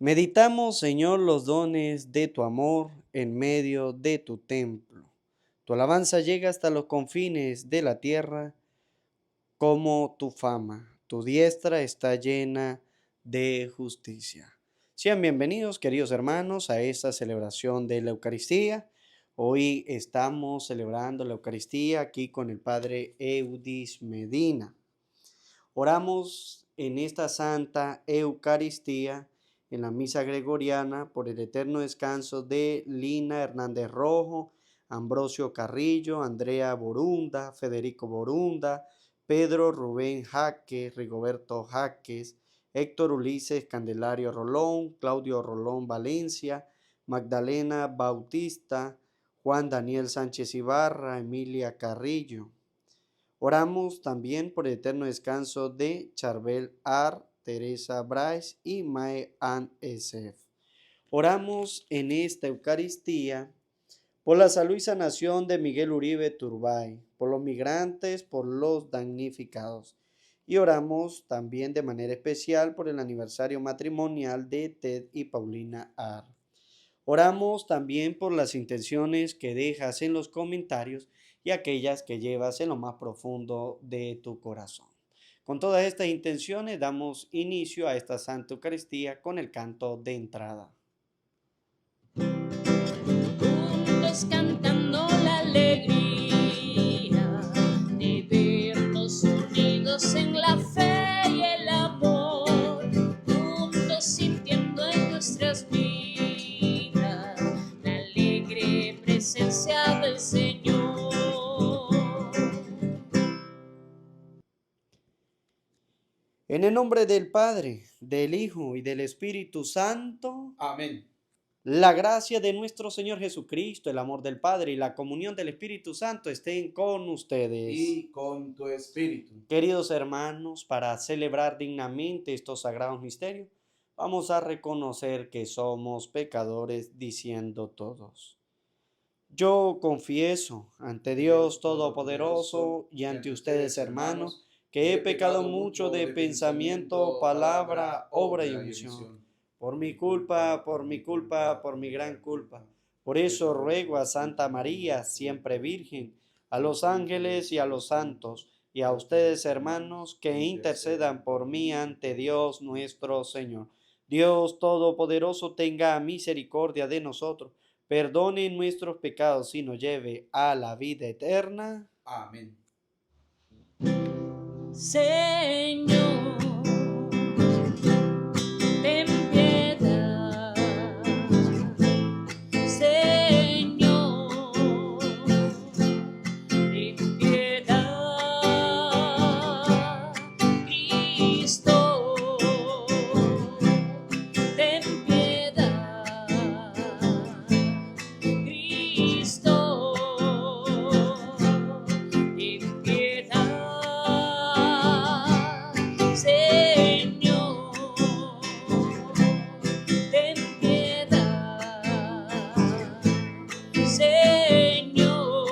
Meditamos, Señor, los dones de tu amor en medio de tu templo. Tu alabanza llega hasta los confines de la tierra como tu fama. Tu diestra está llena de justicia. Sean bienvenidos, queridos hermanos, a esta celebración de la Eucaristía. Hoy estamos celebrando la Eucaristía aquí con el Padre Eudis Medina. Oramos en esta Santa Eucaristía, en la misa gregoriana, por el eterno descanso de Lina Hernández Rojo, Ambrosio Carrillo, Andrea Borunda, Federico Borunda, Pedro Rubén Jaques, Rigoberto Jaques, Héctor Ulises Candelario Rolón, Claudio Rolón Valencia, Magdalena Bautista, Juan Daniel Sánchez Ibarra, Emilia Carrillo. Oramos también por el eterno descanso de Charbel Ar, Teresa Bryce y Mae Ann Esef. Oramos en esta Eucaristía por la salud y sanación de Miguel Uribe Turbay, por los migrantes, por los damnificados. Y oramos también de manera especial por el aniversario matrimonial de Ted y Paulina Ar. Oramos también por las intenciones que dejas en los comentarios y aquellas que llevas en lo más profundo de tu corazón. Con todas estas intenciones damos inicio a esta Santa Eucaristía con el canto de entrada. Juntos cantando la alegría de vernos unidos en la fe y el amor, juntos sintiendo en nuestras vidas la alegre presencia del Señor. En el nombre del Padre, del Hijo y del Espíritu Santo. Amén. La gracia de nuestro Señor Jesucristo, el amor del Padre y la comunión del Espíritu Santo estén con ustedes. Y con tu espíritu. Queridos hermanos, para celebrar dignamente estos sagrados misterios, vamos a reconocer que somos pecadores diciendo todos: yo confieso ante Dios Todopoderoso y ante ustedes, hermanos, que he pecado mucho de pensamiento, palabra, obra y omisión. Por mi culpa, por mi culpa, por mi gran culpa. Por eso ruego a Santa María, siempre Virgen, a los ángeles y a los santos, y a ustedes, hermanos, que intercedan por mí ante Dios nuestro Señor. Dios Todopoderoso tenga misericordia de nosotros, perdone nuestros pecados y nos lleve a la vida eterna. Amén. Señor, ten piedad. Señor, ten piedad. Cristo, ten piedad. Cristo, ten piedad. Señor, ten piedad. Señor,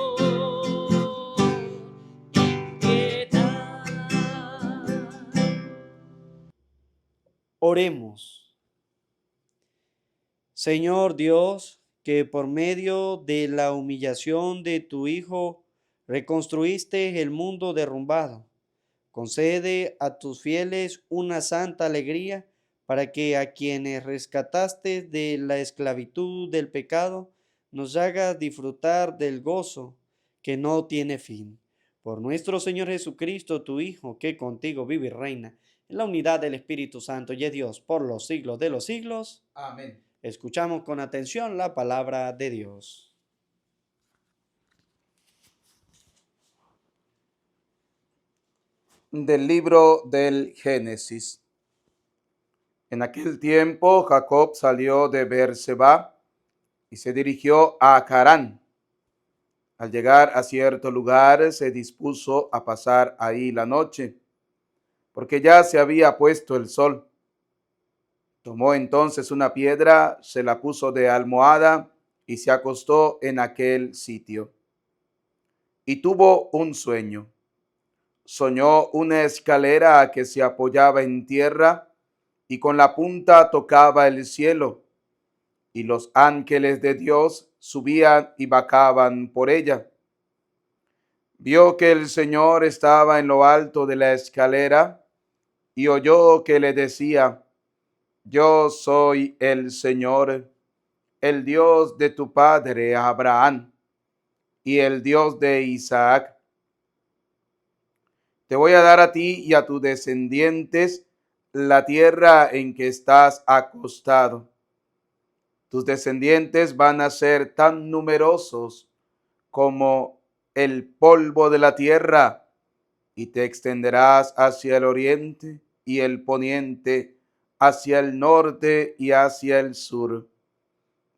ten piedad. Oremos. Señor Dios, que por medio de la humillación de tu Hijo reconstruiste el mundo derrumbado, concede a tus fieles una santa alegría para que a quienes rescataste de la esclavitud del pecado nos hagas disfrutar del gozo que no tiene fin. Por nuestro Señor Jesucristo, tu Hijo, que contigo vive y reina en la unidad del Espíritu Santo y es Dios por los siglos de los siglos. Amén. Escuchamos con atención la palabra de Dios. Del libro del Génesis. En aquel tiempo Jacob salió de Beerseba y se dirigió a Carán. Al llegar a cierto lugar se dispuso a pasar ahí la noche, porque ya se había puesto el sol. Tomó entonces una piedra, se la puso de almohada y se acostó en aquel sitio. Y tuvo un sueño. Soñó una escalera que se apoyaba en tierra y con la punta tocaba el cielo, y los ángeles de Dios subían y bajaban por ella. Vio que el Señor estaba en lo alto de la escalera y oyó que le decía: Yo soy el Señor, el Dios de tu padre Abraham y el Dios de Isaac. Te voy a dar a ti y a tus descendientes la tierra en que estás acostado. Tus descendientes van a ser tan numerosos como el polvo de la tierra, y te extenderás hacia el oriente y el poniente, hacia el norte y hacia el sur.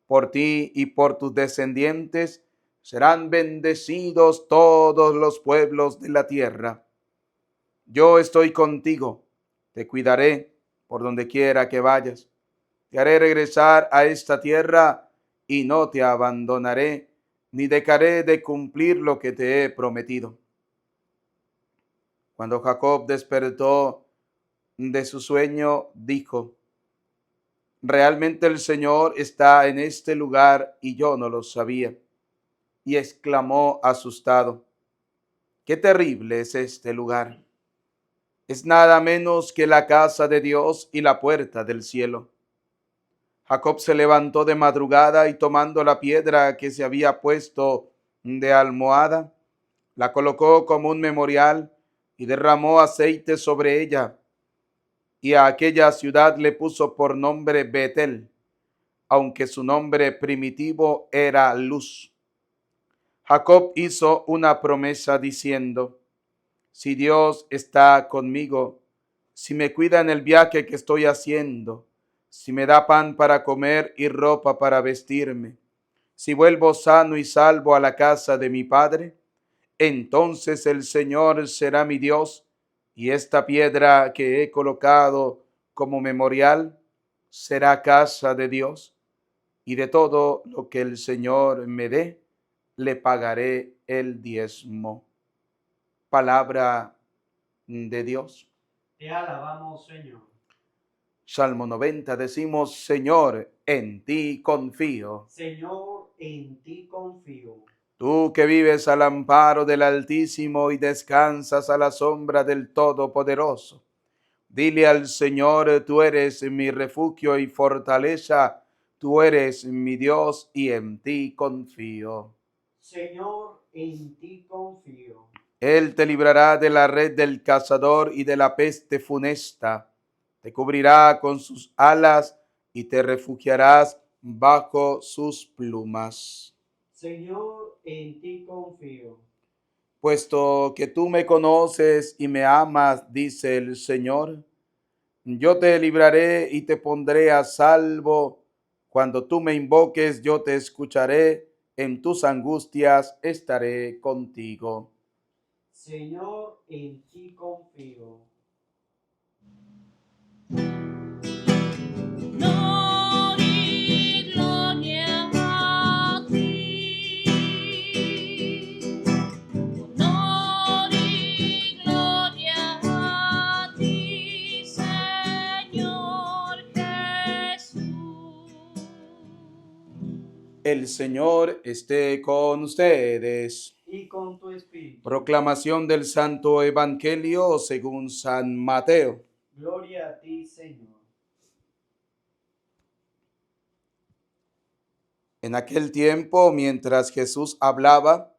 Por ti y por tus descendientes serán bendecidos todos los pueblos de la tierra. Yo estoy contigo, te cuidaré por donde quiera que vayas. Te haré regresar a esta tierra y no te abandonaré, ni dejaré de cumplir lo que te he prometido. Cuando Jacob despertó de su sueño, dijo: Realmente el Señor está en este lugar y yo no lo sabía. Y exclamó asustado: ¡Qué terrible es este lugar! Es nada menos que la casa de Dios y la puerta del cielo. Jacob se levantó de madrugada y, tomando la piedra que se había puesto de almohada, la colocó como un memorial y derramó aceite sobre ella. Y a aquella ciudad le puso por nombre Betel, aunque su nombre primitivo era Luz. Jacob hizo una promesa diciendo: Si Dios está conmigo, si me cuida en el viaje que estoy haciendo, si me da pan para comer y ropa para vestirme, si vuelvo sano y salvo a la casa de mi padre, entonces el Señor será mi Dios, y esta piedra que he colocado como memorial será casa de Dios, y de todo lo que el Señor me dé, le pagaré el diezmo. Palabra de Dios. Te alabamos, Señor. Salmo 90, decimos: Señor, en ti confío. Señor, en ti confío. Tú que vives al amparo del Altísimo y descansas a la sombra del Todopoderoso. Dile al Señor: tú eres mi refugio y fortaleza, tú eres mi Dios y en ti confío. Señor, en ti confío. Él te librará de la red del cazador y de la peste funesta. Te cubrirá con sus alas y te refugiarás bajo sus plumas. Señor, en ti confío. Puesto que tú me conoces y me amas, dice el Señor, yo te libraré y te pondré a salvo. Cuando tú me invoques, yo te escucharé. En tus angustias estaré contigo. Señor, en ti confío. Honor y gloria a ti. Honor y gloria a ti, Señor Jesús. El Señor esté con ustedes. Y con tu espíritu. Proclamación del Santo Evangelio según San Mateo. Gloria a ti, Señor. En aquel tiempo, mientras Jesús hablaba,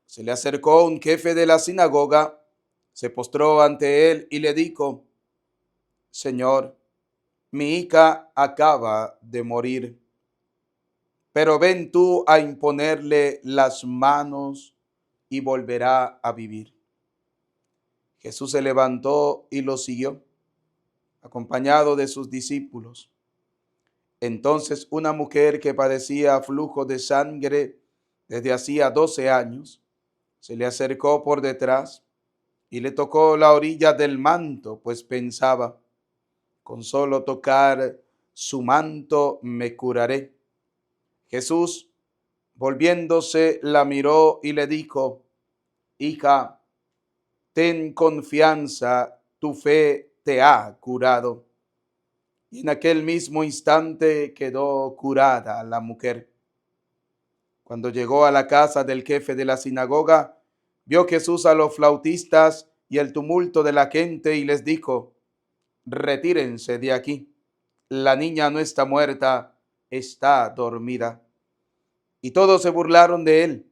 se le acercó un jefe de la sinagoga, se postró ante él y le dijo: Señor, mi hija acaba de morir, pero ven tú a imponerle las manos y volverá a vivir. Jesús se levantó y lo siguió, acompañado de sus discípulos. Entonces una mujer que padecía flujo de sangre desde hacía 12 años, se le acercó por detrás y le tocó la orilla del manto, pues pensaba: con solo tocar su manto me curaré. Jesús, volviéndose, la miró y le dijo: Hija, ten confianza, tu fe te ha curado. Y en aquel mismo instante quedó curada la mujer. Cuando llegó a la casa del jefe de la sinagoga, vio Jesús a los flautistas y el tumulto de la gente y les dijo: retírense de aquí. La niña no está muerta, está dormida. Y todos se burlaron de él.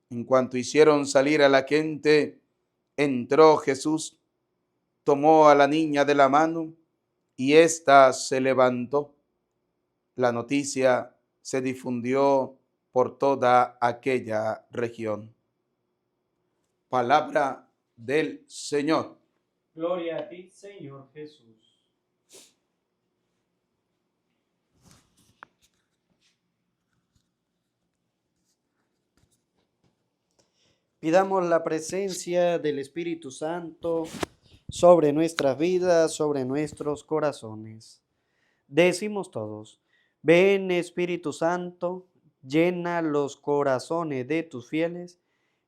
En cuanto hicieron salir a la gente, entró Jesús, tomó a la niña de la mano y ésta se levantó. La noticia se difundió por toda aquella región. Palabra del Señor. Gloria a ti, Señor Jesús. Pidamos la presencia del Espíritu Santo sobre nuestras vidas, sobre nuestros corazones. Decimos todos: ven Espíritu Santo, llena los corazones de tus fieles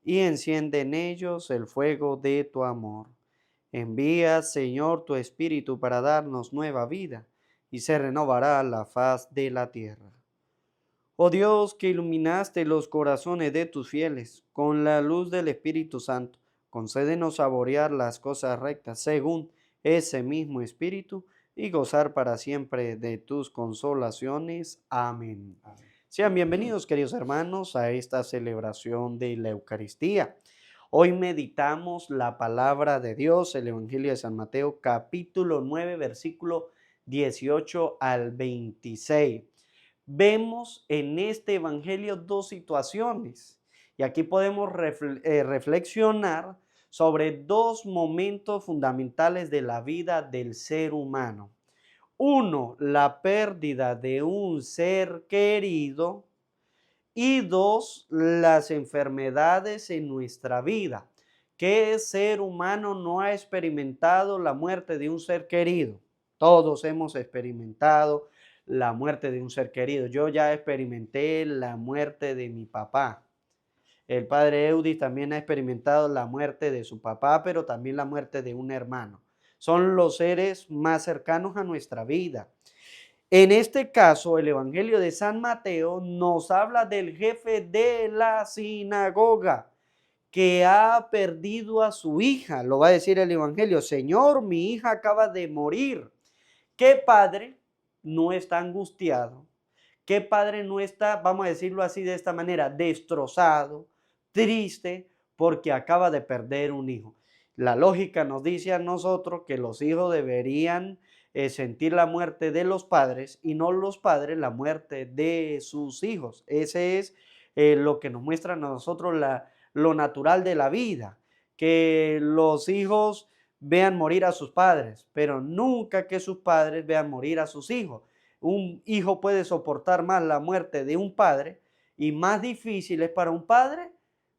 y enciende en ellos el fuego de tu amor. Envía, Señor, tu Espíritu para darnos nueva vida y se renovará la faz de la tierra. Oh Dios, que iluminaste los corazones de tus fieles con la luz del Espíritu Santo, concédenos saborear las cosas rectas según ese mismo Espíritu y gozar para siempre de tus consolaciones. Amén. Sean bienvenidos, queridos hermanos, a esta celebración de la Eucaristía. Hoy meditamos la palabra de Dios, el Evangelio de San Mateo, capítulo 9, versículo 18 al 26. Vemos en este Evangelio dos situaciones y aquí podemos reflexionar sobre dos momentos fundamentales de la vida del ser humano. Uno, la pérdida de un ser querido, y dos, las enfermedades en nuestra vida. ¿Qué ser humano no ha experimentado la muerte de un ser querido? Todos hemos experimentado la muerte de un ser querido. Yo ya experimenté la muerte de mi papá. El padre Eudis también ha experimentado la muerte de su papá, pero también la muerte de un hermano. Son los seres más cercanos a nuestra vida. En este caso, el Evangelio de San Mateo nos habla del jefe de la sinagoga que ha perdido a su hija. Lo va a decir el Evangelio: Señor, mi hija acaba de morir. ¿Qué padre no está angustiado? ¿Qué padre no está, vamos a decirlo así de esta manera, destrozado, triste, porque acaba de perder un hijo? La lógica nos dice a nosotros que los hijos deberían sentir la muerte de los padres y no los padres la muerte de sus hijos. Ese es lo que nos muestra a nosotros lo natural de la vida, que los hijos vean morir a sus padres, pero nunca que sus padres vean morir a sus hijos. Un hijo puede soportar más la muerte de un padre y más difícil es para un padre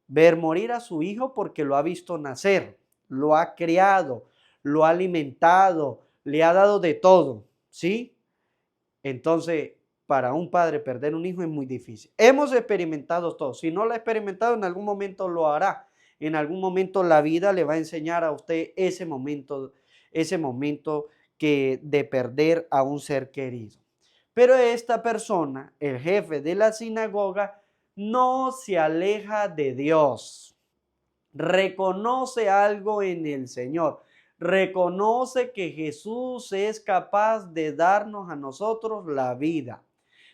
ver morir a su hijo porque lo ha visto nacer, lo ha criado, lo ha alimentado, le ha dado de todo, ¿sí? Entonces, para un padre perder un hijo es muy difícil. Hemos experimentado todo. Si no lo ha experimentado, en algún momento lo hará. En algún momento la vida le va a enseñar a usted ese momento que de perder a un ser querido. Pero esta persona, el jefe de la sinagoga, no se aleja de Dios. Reconoce algo en el Señor. Reconoce que Jesús es capaz de darnos a nosotros la vida.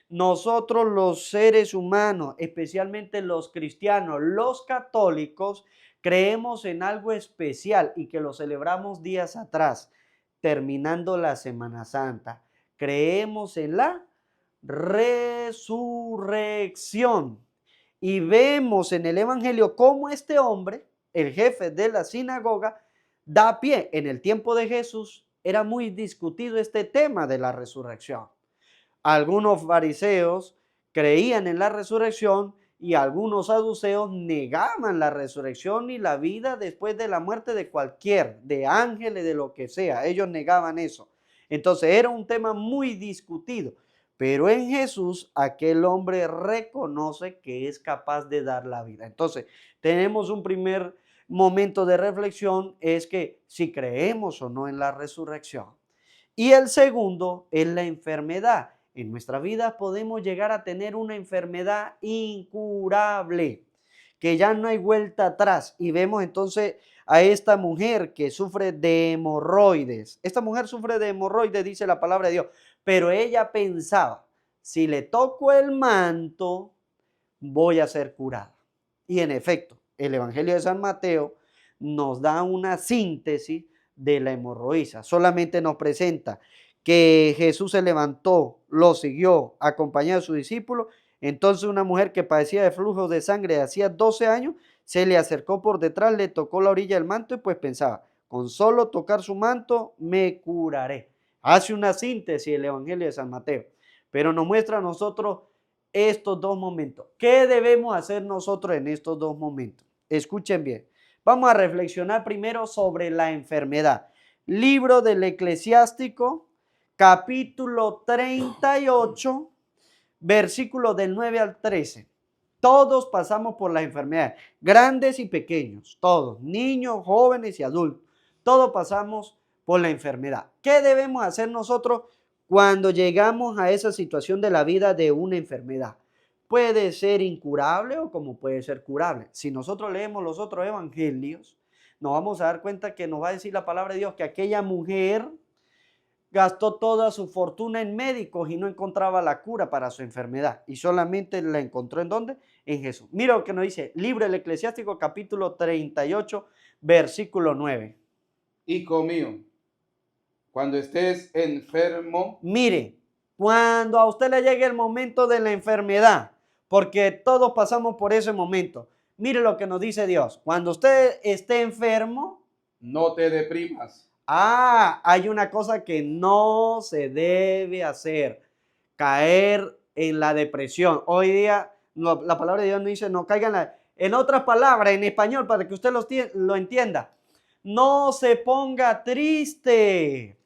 Nosotros los seres humanos, especialmente los cristianos, los católicos, creemos en algo especial y que lo celebramos días atrás, terminando la Semana Santa. Creemos en la resurrección. Y vemos en el Evangelio cómo este hombre, el jefe de la sinagoga, da pie. En el tiempo de Jesús era muy discutido este tema de la resurrección. Algunos fariseos creían en la resurrección y algunos saduceos negaban la resurrección y la vida después de la muerte de cualquier, de ángeles, de lo que sea. Ellos negaban eso. Entonces era un tema muy discutido. Pero en Jesús aquel hombre reconoce que es capaz de dar la vida. Entonces tenemos un primer momento de reflexión, es que si creemos o no en la resurrección. Y el segundo es la enfermedad. En nuestra vida podemos llegar a tener una enfermedad incurable, que ya no hay vuelta atrás. Y vemos entonces a esta mujer que sufre de hemorroides. Esta mujer sufre de hemorroides, dice la palabra de Dios, pero ella pensaba, si le toco el manto, voy a ser curada. Y en efecto, el Evangelio de San Mateo nos da una síntesis de la hemorroísa. Solamente nos presenta que Jesús se levantó, lo siguió, acompañado de sus discípulos. Entonces una mujer que padecía de flujos de sangre de hacía 12 años, se le acercó por detrás, le tocó la orilla del manto y pues pensaba, con solo tocar su manto me curaré. Hace una síntesis el Evangelio de San Mateo, pero nos muestra a nosotros estos dos momentos. ¿Qué debemos hacer nosotros en estos dos momentos? Escuchen bien. Vamos a reflexionar primero sobre la enfermedad. Libro del Eclesiástico, capítulo 38, versículos del 9 al 13. Todos pasamos por las enfermedades, grandes y pequeños, todos, niños, jóvenes y adultos. Todos pasamos por la enfermedad. ¿Qué debemos hacer nosotros cuando llegamos a esa situación de la vida de una enfermedad? Puede ser incurable o como puede ser curable. Si nosotros leemos los otros evangelios, nos vamos a dar cuenta que nos va a decir la palabra de Dios que aquella mujer gastó toda su fortuna en médicos y no encontraba la cura para su enfermedad. Y solamente la encontró ¿en dónde? En Jesús. Mira lo que nos dice, libro del Eclesiástico, capítulo 38, versículo 9. Hijo mío, cuando estés enfermo, Mire, cuando a usted le llegue el momento de la enfermedad, porque todos pasamos por ese momento, mire lo que nos dice Dios. Cuando usted esté enfermo, no te deprimas. hay una cosa que no se debe hacer, caer en la depresión. Hoy día la palabra de Dios nos dice, no caigan en otras palabras, en español, para que usted lo entienda. No se ponga triste.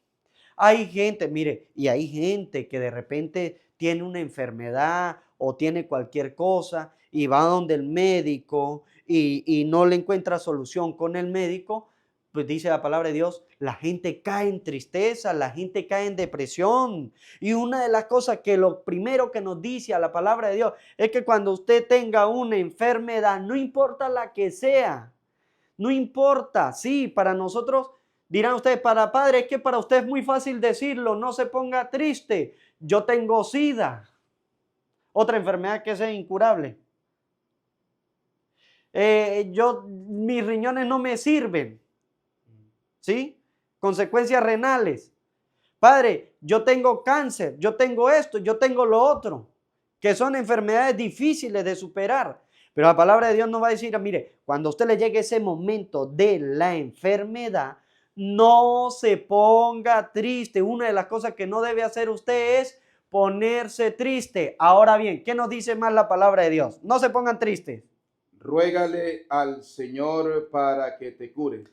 Hay gente, mire, y hay gente que de repente tiene una enfermedad o tiene cualquier cosa y va donde el médico y no le encuentra solución con el médico, pues dice la palabra de Dios, la gente cae en tristeza, la gente cae en depresión. Y una de las cosas que lo primero que nos dice a la palabra de Dios es que cuando usted tenga una enfermedad, no importa la que sea, no importa, sí, para nosotros, dirán ustedes, para padre, es que para usted es muy fácil decirlo, no se ponga triste. Yo tengo SIDA, otra enfermedad que es incurable. Mis riñones no me sirven, ¿sí? Consecuencias renales. Padre, yo tengo cáncer, yo tengo esto, yo tengo lo otro, que son enfermedades difíciles de superar. Pero la palabra de Dios nos va a decir, mire, cuando a usted le llegue ese momento de la enfermedad, no se ponga triste. Una de las cosas que no debe hacer usted es ponerse triste. Ahora bien, ¿qué nos dice más la palabra de Dios? No se pongan tristes. Ruégale al Señor para que te cure.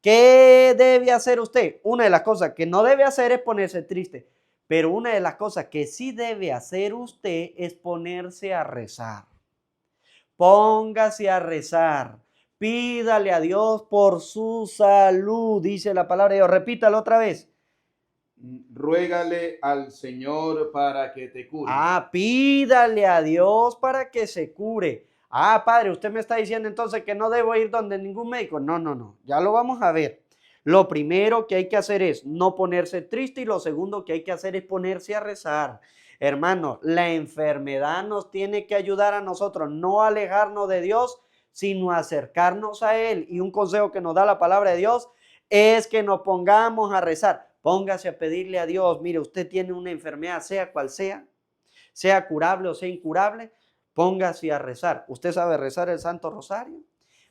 ¿Qué debe hacer usted? Una de las cosas que no debe hacer es ponerse triste. Pero una de las cosas que sí debe hacer usted es ponerse a rezar. Póngase a rezar. Pídale a Dios por su salud, dice la palabra de Dios. Repítalo otra vez. Ruégale al Señor para que te cure. Pídale a Dios para que se cure. Padre, usted me está diciendo entonces que no debo ir donde ningún médico. No, ya lo vamos a ver. Lo primero que hay que hacer es no ponerse triste y lo segundo que hay que hacer es ponerse a rezar. Hermano, la enfermedad nos tiene que ayudar a nosotros, no alejarnos de Dios, sino acercarnos a Él. Y un consejo que nos da la palabra de Dios es que nos pongamos a rezar. Póngase a pedirle a Dios, mire, usted tiene una enfermedad, sea cual sea curable o sea incurable, póngase a rezar. ¿Usted sabe rezar el Santo Rosario?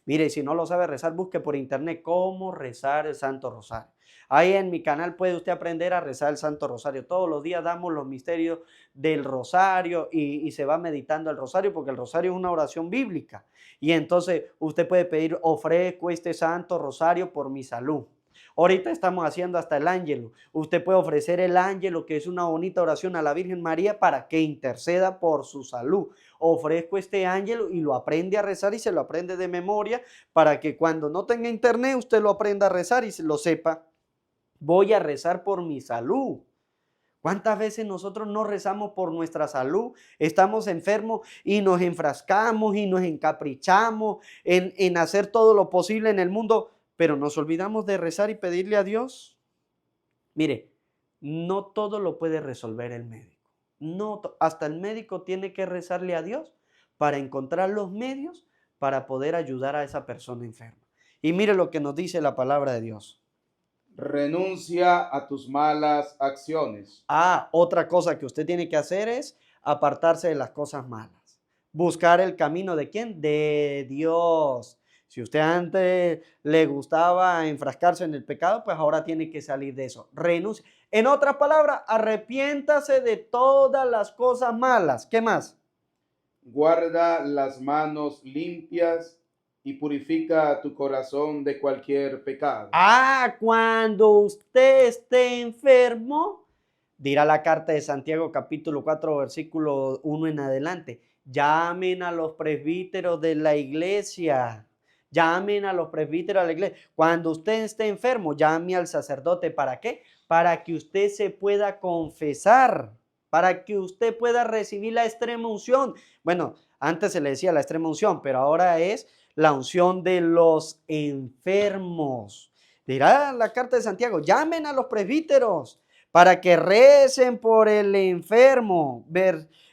Mire, si no lo sabe rezar, busque por internet cómo rezar el Santo Rosario. Ahí en mi canal puede usted aprender a rezar el Santo Rosario. Todos los días damos los misterios del Rosario y se va meditando el Rosario porque el Rosario es una oración bíblica. Y entonces usted puede pedir, ofrezco este Santo Rosario por mi salud. Ahorita estamos haciendo hasta el ángelo. Usted puede ofrecer el ángelo, que es una bonita oración a la Virgen María para que interceda por su salud. Ofrezco este ángelo y lo aprende a rezar y se lo aprende de memoria para que cuando no tenga internet usted lo aprenda a rezar y se lo sepa. Voy a rezar por mi salud. ¿Cuántas veces nosotros no rezamos por nuestra salud? Estamos enfermos y nos enfrascamos y nos encaprichamos en hacer todo lo posible en el mundo, pero nos olvidamos de rezar y pedirle a Dios. Mire, no todo lo puede resolver el médico. No, hasta el médico tiene que rezarle a Dios para encontrar los medios para poder ayudar a esa persona enferma. Y mire lo que nos dice la palabra de Dios. Renuncia a tus malas acciones. Otra cosa que usted tiene que hacer es apartarse de las cosas malas. Buscar el camino ¿de quién? De Dios. Si usted antes le gustaba enfrascarse en el pecado, pues ahora tiene que salir de eso. Renuncia. En otras palabras, arrepiéntase de todas las cosas malas. ¿Qué más? Guarda las manos limpias y purifica tu corazón de cualquier pecado. Cuando usted esté enfermo, dirá la carta de Santiago capítulo 4 versículo 1 en adelante, llamen a los presbíteros de la iglesia. Llamen a los presbíteros de la iglesia. Cuando usted esté enfermo, llame al sacerdote. ¿Para qué? Para que usted se pueda confesar, para que usted pueda recibir la extrema unción. Bueno, antes se le decía la extrema unción, pero ahora es la unción de los enfermos. Dirá la carta de Santiago, llamen a los presbíteros para que recen por el enfermo.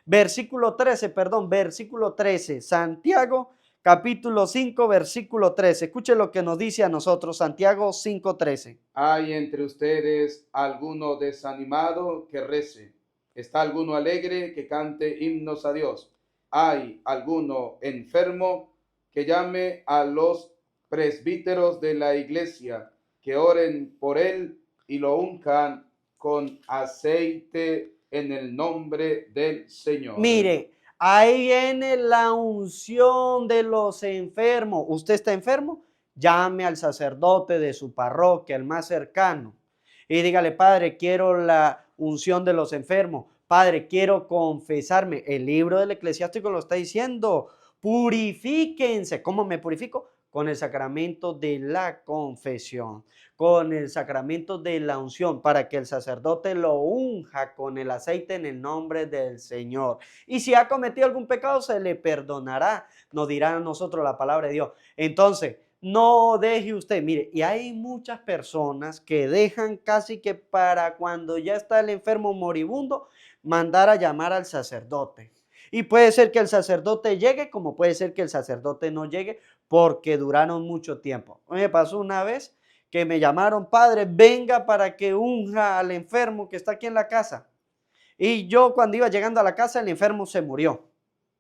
Versículo 13, Santiago capítulo 5, versículo 13. Escuche lo que nos dice a nosotros, Santiago 5:13. ¿Hay entre ustedes alguno desanimado que rece? ¿Está alguno alegre que cante himnos a Dios? ¿Hay alguno enfermo que llame a los presbíteros de la iglesia, que oren por él y lo unjan con aceite en el nombre del Señor? Mire, ahí viene la unción de los enfermos. ¿Usted está enfermo? Llame al sacerdote de su parroquia, el más cercano, y dígale, Padre, quiero la unción de los enfermos. Padre, quiero confesarme. El libro del Eclesiástico lo está diciendo. Purifíquense. ¿Cómo me purifico? Con el sacramento de la confesión, con el sacramento de la unción, para que el sacerdote lo unja con el aceite en el nombre del Señor. Y si ha cometido algún pecado, se le perdonará, nos dirá a nosotros la palabra de Dios. Entonces, no deje usted, mire, y hay muchas personas que dejan casi que para cuando ya está el enfermo moribundo, mandar a llamar al sacerdote. Y puede ser que el sacerdote llegue, como puede ser que el sacerdote no llegue, porque duraron mucho tiempo. Me pasó una vez que me llamaron, Padre, venga para que unja al enfermo que está aquí en la casa. Y yo cuando iba llegando a la casa, el enfermo se murió.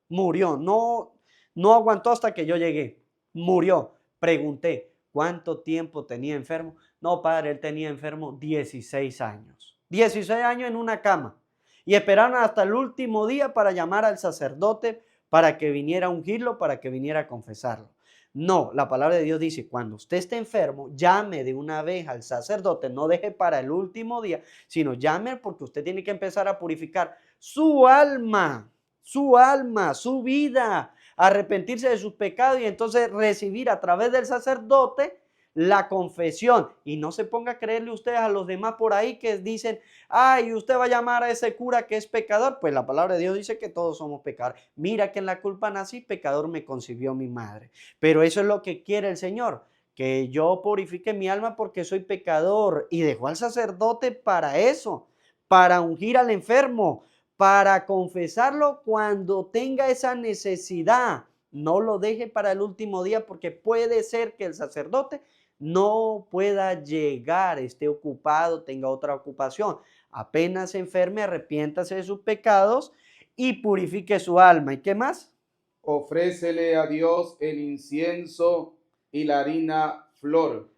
Murió, no aguantó hasta que yo llegué. Murió. Pregunté, ¿cuánto tiempo tenía enfermo? No, padre, él tenía enfermo 16 años. 16 años en una cama. Y esperaron hasta el último día para llamar al sacerdote para que viniera a ungirlo, para que viniera a confesarlo. No, la palabra de Dios dice, cuando usted esté enfermo, llame de una vez al sacerdote, no deje para el último día, sino llame porque usted tiene que empezar a purificar su alma, su vida, arrepentirse de sus pecados y entonces recibir a través del sacerdote la confesión. Y no se ponga a creerle usted a los demás por ahí que dicen, ay, usted va a llamar a ese cura que es pecador. Pues la palabra de Dios dice que todos somos pecadores. Mira que en la culpa nací, pecador me concibió mi madre. Pero eso es lo que quiere el Señor, que yo purifique mi alma porque soy pecador. Y dejó al sacerdote para eso, para ungir al enfermo, para confesarlo cuando tenga esa necesidad. No lo deje para el último día porque puede ser que el sacerdote no pueda llegar, esté ocupado, tenga otra ocupación. Apenas se enferme, arrepiéntase de sus pecados y purifique su alma. ¿Y qué más? Ofrécele a Dios el incienso y la harina flor.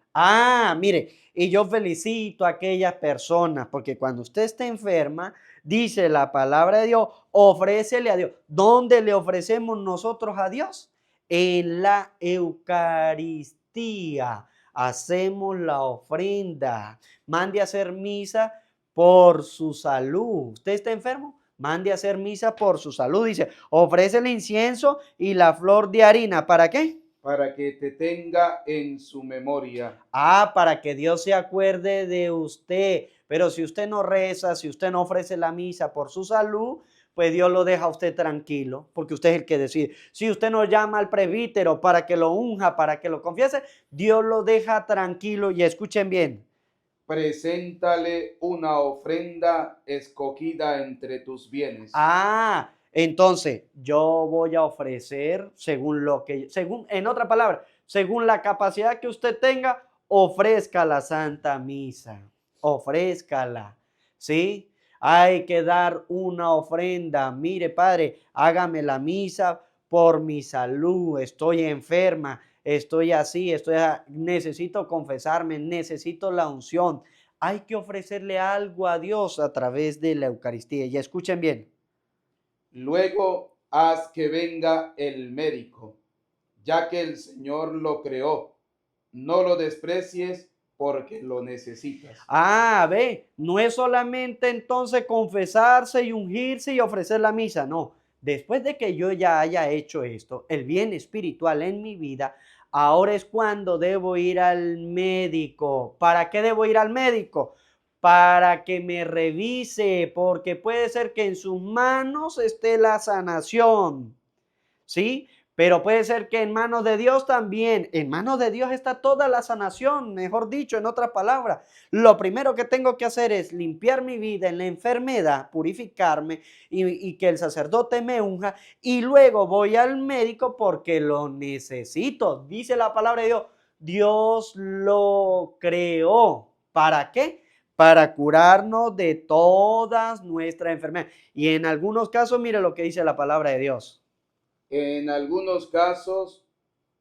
Mire, y yo felicito a aquellas personas porque cuando usted está enferma, dice la palabra de Dios, ofrécele a Dios. ¿Dónde le ofrecemos nosotros a Dios? En la Eucaristía. Hacemos la ofrenda. Mande a hacer misa por su salud. ¿Usted está enfermo? Mande a hacer misa por su salud. Dice, ofrece el incienso y la flor de harina. ¿Para qué? para que te tenga en su memoria. Ah, para que Dios se acuerde de usted. Pero si usted no reza, si usted no ofrece la misa por su salud, pues Dios lo deja a usted tranquilo, porque usted es el que decide. Si usted no llama al presbítero para que lo unja, para que lo confiese, Dios lo deja tranquilo. Y escuchen bien. Preséntale una ofrenda escogida entre tus bienes. Ah, entonces yo voy a ofrecer en otra palabra, según la capacidad que usted tenga, ofrezca la Santa Misa, ofrézcala, ¿sí? Hay que dar una ofrenda. Mire, Padre, hágame la misa por mi salud, estoy enferma, estoy así, necesito confesarme, necesito la unción. Hay que ofrecerle algo a Dios a través de la Eucaristía. Y escuchen bien. Luego haz que venga el médico, ya que el Señor lo creó. No lo desprecies porque lo necesitas. Ah, ve, no es solamente entonces confesarse y ungirse y ofrecer la misa, no. Después de que yo ya haya hecho esto, el bien espiritual en mi vida, ahora es cuando debo ir al médico. ¿Para qué debo ir al médico? Para que me revise, porque puede ser que en sus manos esté la sanación, ¿sí? Pero puede ser que en manos de Dios también. En manos de Dios está toda la sanación, mejor dicho, en otras palabras. Lo primero que tengo que hacer es limpiar mi vida en la enfermedad, purificarme y que el sacerdote me unja. Y luego voy al médico porque lo necesito. Dice la palabra de Dios, Dios lo creó. ¿Para qué? Para curarnos de todas nuestras enfermedades. Y en algunos casos, mire lo que dice la palabra de Dios. En algunos casos,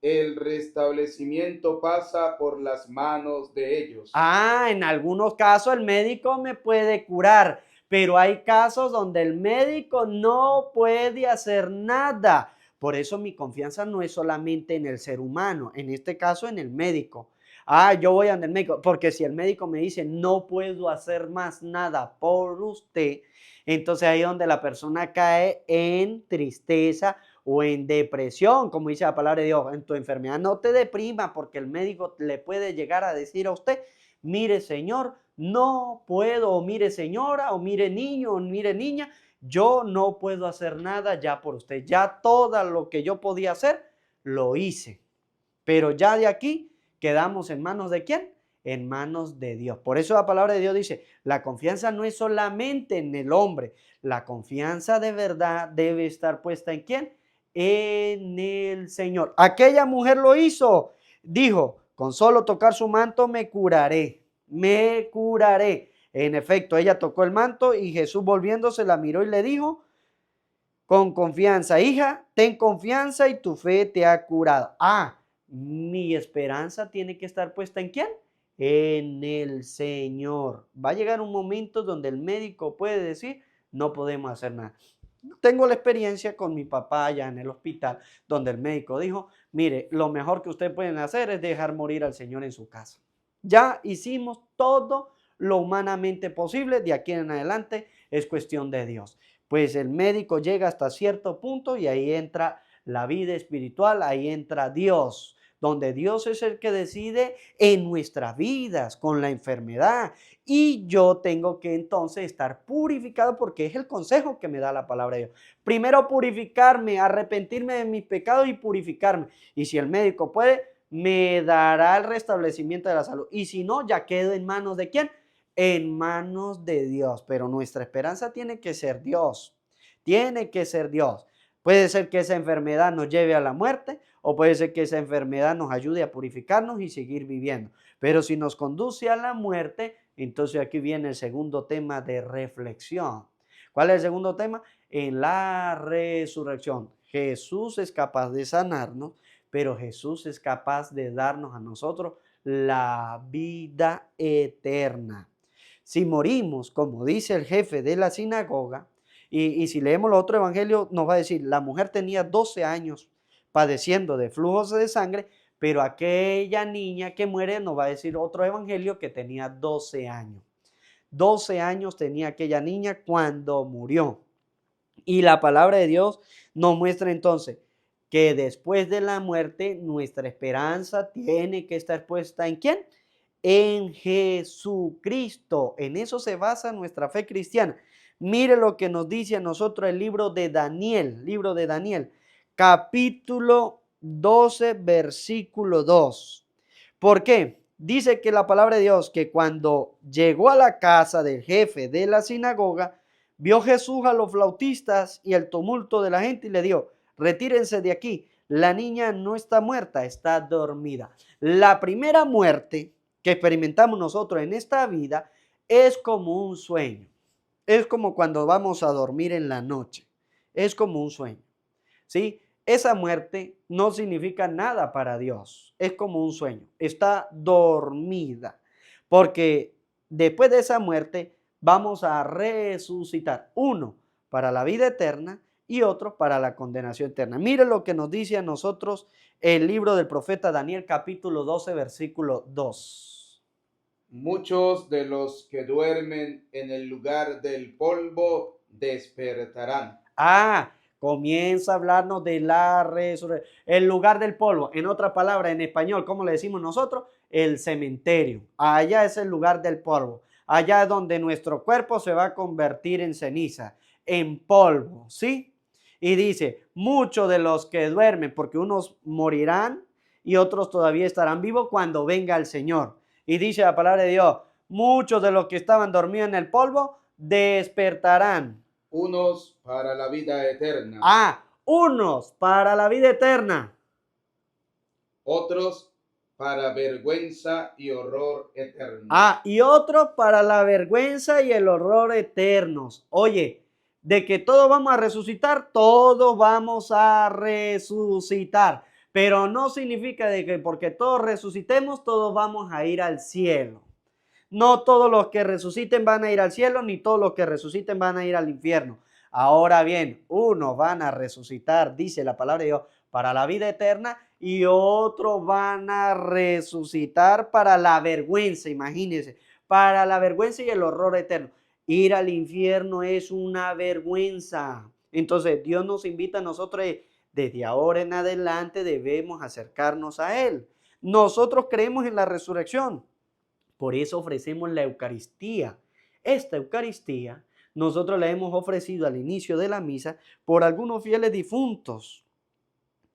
el restablecimiento pasa por las manos de ellos. Ah, en algunos casos el médico me puede curar, pero hay casos donde el médico no puede hacer nada. Por eso mi confianza no es solamente en el ser humano, en este caso en el médico. Ah, yo voy al médico, porque si el médico me dice no puedo hacer más nada por usted, entonces ahí es donde la persona cae en tristeza o en depresión, como dice la palabra de Dios. En tu enfermedad no te deprima, porque el médico le puede llegar a decir a usted, mire señor, no puedo, o mire señora, o mire niño, o mire niña, yo no puedo hacer nada ya por usted. Ya todo lo que yo podía hacer, lo hice. Pero ya de aquí quedamos en manos de ¿quién? En manos de Dios. Por eso la palabra de Dios dice, la confianza no es solamente en el hombre, la confianza de verdad debe estar puesta ¿en quién? En el Señor. Aquella mujer lo hizo, dijo, con solo tocar su manto me curaré, me curaré. En efecto, ella tocó el manto y Jesús volviéndose la miró y le dijo, con confianza, hija, ten confianza y tu fe te ha curado. Ah, mi esperanza tiene que estar puesta ¿en quién? En el Señor. Va a llegar un momento donde el médico puede decir, no podemos hacer nada. Tengo la experiencia con mi papá allá en el hospital, donde el médico dijo, mire, lo mejor que ustedes pueden hacer es dejar morir al Señor en su casa. Ya hicimos todo lo humanamente posible, de aquí en adelante es cuestión de Dios. Pues el médico llega hasta cierto punto y ahí entra la vida espiritual, ahí entra Dios, donde Dios es el que decide en nuestras vidas con la enfermedad. Y yo tengo que entonces estar purificado porque es el consejo que me da la palabra de Dios. Primero purificarme, arrepentirme de mis pecados y purificarme. Y si el médico puede, me dará el restablecimiento de la salud. Y si no, ya quedo en manos de ¿quién? En manos de Dios. Pero nuestra esperanza tiene que ser Dios. Tiene que ser Dios. Puede ser que esa enfermedad nos lleve a la muerte o puede ser que esa enfermedad nos ayude a purificarnos y seguir viviendo. Pero si nos conduce a la muerte, entonces aquí viene el segundo tema de reflexión. ¿Cuál es el segundo tema? En la resurrección. Jesús es capaz de sanarnos, pero Jesús es capaz de darnos a nosotros la vida eterna. Si morimos, como dice el jefe de la sinagoga, y si leemos los otros evangelios, nos va a decir, la mujer tenía 12 años padeciendo de flujos de sangre, pero aquella niña que muere, nos va a decir otro evangelio que tenía 12 años. 12 años tenía aquella niña cuando murió. Y la palabra de Dios nos muestra entonces que después de la muerte nuestra esperanza tiene que estar puesta ¿en quién? En Jesucristo. En eso se basa nuestra fe cristiana. Mire lo que nos dice a nosotros el libro de Daniel, capítulo 12, versículo 2. ¿Por qué? Dice que la palabra de Dios que cuando llegó a la casa del jefe de la sinagoga, vio Jesús a los flautistas y el tumulto de la gente y le dijo, retírense de aquí, la niña no está muerta, está dormida. La primera muerte que experimentamos nosotros en esta vida es como un sueño. Es como cuando vamos a dormir en la noche. Es como un sueño. ¿Sí? Esa muerte no significa nada para Dios. Es como un sueño. Está dormida. Porque después de esa muerte vamos a resucitar. Uno para la vida eterna y otro para la condenación eterna. Mire lo que nos dice a nosotros el libro del profeta Daniel, capítulo 12, versículo 2. Muchos de los que duermen en el lugar del polvo despertarán. Comienza a hablarnos de la resurrección, el lugar del polvo. En otra palabra, en español, ¿cómo le decimos nosotros? El cementerio. Allá es el lugar del polvo. Allá es donde nuestro cuerpo se va a convertir en ceniza, en polvo, ¿sí? Y dice, muchos de los que duermen, porque unos morirán y otros todavía estarán vivos cuando venga el Señor. Y dice la palabra de Dios, muchos de los que estaban dormidos en el polvo despertarán. Unos para la vida eterna. Unos para la vida eterna. Otros para vergüenza y horror eterno. Y otros para la vergüenza y el horror eternos. Oye, de que todos vamos a resucitar, todos vamos a resucitar. Pero no significa de que porque todos resucitemos, todos vamos a ir al cielo. No todos los que resuciten van a ir al cielo, ni todos los que resuciten van a ir al infierno. Ahora bien, unos van a resucitar, dice la palabra de Dios, para la vida eterna y otros van a resucitar para la vergüenza, imagínense, para la vergüenza y el horror eterno. Ir al infierno es una vergüenza. Entonces Dios nos invita a nosotros, desde ahora en adelante debemos acercarnos a Él. Nosotros creemos en la resurrección. Por eso ofrecemos la Eucaristía. Esta Eucaristía nosotros la hemos ofrecido al inicio de la misa por algunos fieles difuntos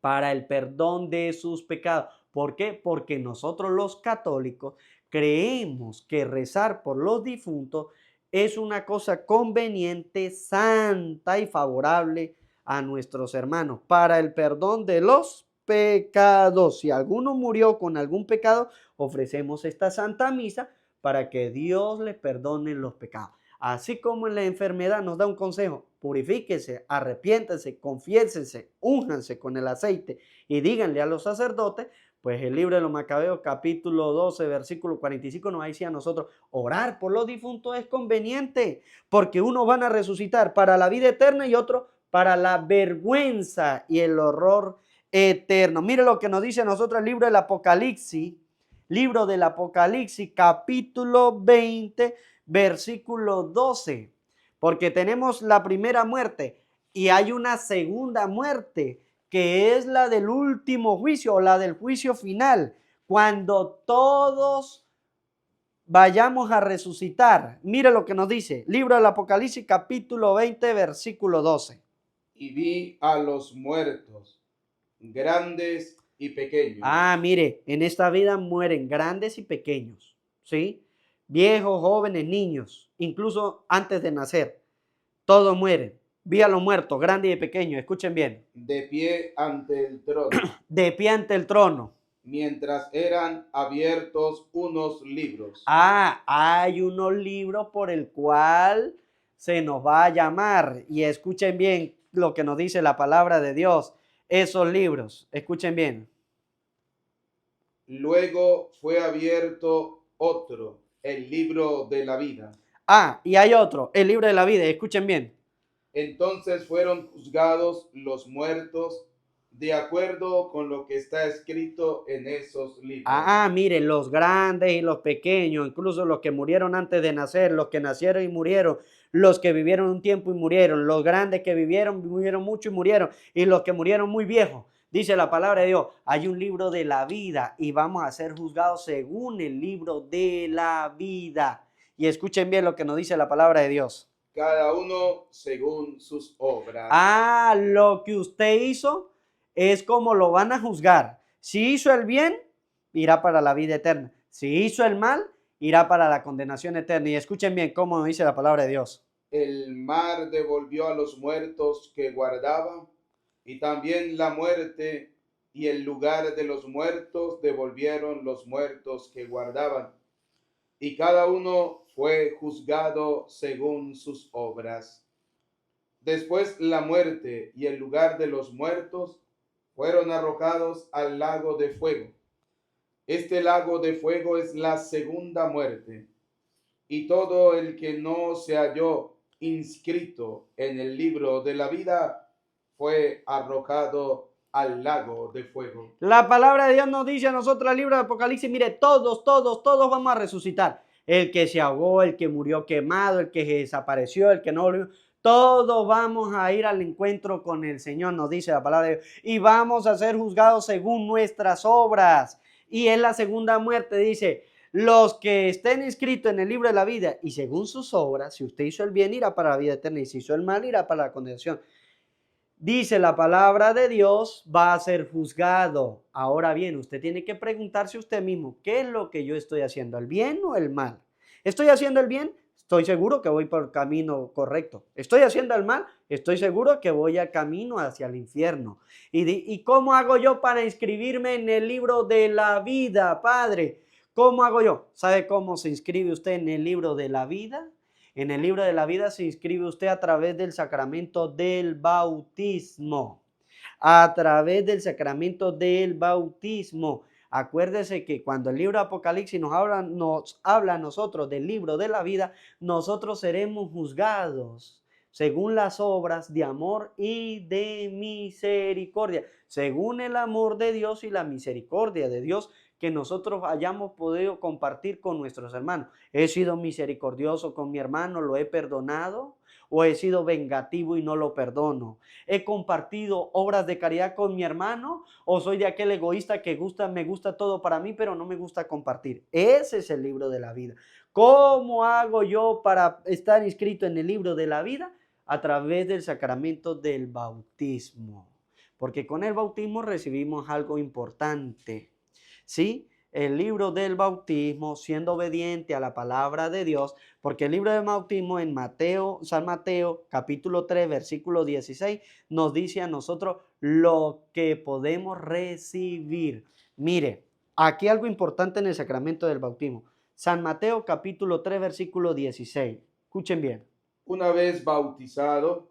para el perdón de sus pecados. ¿Por qué? Porque nosotros los católicos creemos que rezar por los difuntos es una cosa conveniente, santa y favorable a nuestros hermanos para el perdón de los pecados. Si alguno murió con algún pecado, ofrecemos esta santa misa para que Dios le perdone los pecados. Así como en la enfermedad nos da un consejo, purifíquense, arrepiéntense, confiésense, únjanse con el aceite y díganle a los sacerdotes, pues el libro de los Macabeos capítulo 12 versículo 45 nos dice a nosotros, orar por los difuntos es conveniente porque unos van a resucitar para la vida eterna y otros para la vergüenza y el horror eterno. Mire lo que nos dice a nosotros el libro del Apocalipsis, capítulo 20, versículo 12. Porque tenemos la primera muerte y hay una segunda muerte, que es la del último juicio o la del juicio final, cuando todos vayamos a resucitar. Mire lo que nos dice, libro del Apocalipsis, capítulo 20, versículo 12. Y vi a los muertos, grandes y pequeños. Mire, en esta vida mueren grandes y pequeños, ¿sí? Viejos, jóvenes, niños, incluso antes de nacer, todos mueren. Vi a los muertos, grandes y pequeños, escuchen bien. De pie ante el trono. De pie ante el trono. Mientras eran abiertos unos libros. Hay unos libros por el cual se nos va a llamar. Y escuchen bien lo que nos dice la palabra de Dios. Esos libros, escuchen bien. Luego fue abierto otro, el libro de la vida. Y hay otro, el libro de la vida, escuchen bien. Entonces fueron juzgados los muertos de acuerdo con lo que está escrito en esos libros. Miren, los grandes y los pequeños, incluso los que murieron antes de nacer, los que nacieron y murieron, los que vivieron un tiempo y murieron, los grandes que vivieron mucho y murieron, y los que murieron muy viejos. Dice la palabra de Dios, hay un libro de la vida y vamos a ser juzgados según el libro de la vida. Y escuchen bien lo que nos dice la palabra de Dios. Cada uno según sus obras. Ah, lo que usted hizo es como lo van a juzgar. Si hizo el bien, irá para la vida eterna. Si hizo el mal, irá para la condenación eterna. Y escuchen bien cómo dice la palabra de Dios. El mar devolvió a los muertos que guardaba, y también la muerte y el lugar de los muertos devolvieron los muertos que guardaban, y cada uno fue juzgado según sus obras. Después la muerte y el lugar de los muertos fueron arrojados al lago de fuego. Este lago de fuego es la segunda muerte, y todo el que no se halló inscrito en el libro de la vida fue arrojado al lago de fuego. La palabra de Dios nos dice a nosotros el libro de Apocalipsis, mire, todos vamos a resucitar. El que se ahogó, el que murió quemado, el que desapareció, el que no volvió. Todos vamos a ir al encuentro con el Señor, nos dice la palabra de Dios. Y vamos a ser juzgados según nuestras obras. Y en la segunda muerte dice, los que estén inscritos en el libro de la vida y según sus obras, si usted hizo el bien, irá para la vida eterna, y si hizo el mal, irá para la condenación. Dice la palabra de Dios, va a ser juzgado. Ahora bien, usted tiene que preguntarse usted mismo, ¿qué es lo que yo estoy haciendo? ¿El bien o el mal? ¿Estoy haciendo el bien? Estoy seguro que voy por el camino correcto. ¿Estoy haciendo el mal? Estoy seguro que voy a camino hacia el infierno. ¿Y cómo hago yo para inscribirme en el libro de la vida, Padre? ¿Cómo hago yo? ¿Sabe cómo se inscribe usted en el libro de la vida? En el libro de la vida se inscribe usted a través del sacramento del bautismo. A través del sacramento del bautismo. Acuérdese que cuando el libro de Apocalipsis nos habla a nosotros del libro de la vida, nosotros seremos juzgados según las obras de amor y de misericordia, según el amor de Dios y la misericordia de Dios que nosotros hayamos podido compartir con nuestros hermanos. ¿He sido misericordioso con mi hermano? ¿Lo he perdonado? ¿O he sido vengativo y no lo perdono? ¿He compartido obras de caridad con mi hermano? ¿O soy de aquel egoísta que me gusta todo para mí, pero no me gusta compartir? Ese es el libro de la vida. ¿Cómo hago yo para estar inscrito en el libro de la vida? A través del sacramento del bautismo. Porque con el bautismo recibimos algo importante. ¿Sí? El libro del bautismo, siendo obediente a la palabra de Dios, porque el libro del bautismo en San Mateo, capítulo 3, versículo 16, nos dice a nosotros lo que podemos recibir. Mire, aquí algo importante en el sacramento del bautismo. San Mateo, capítulo 3, versículo 16. Escuchen bien. Una vez bautizado,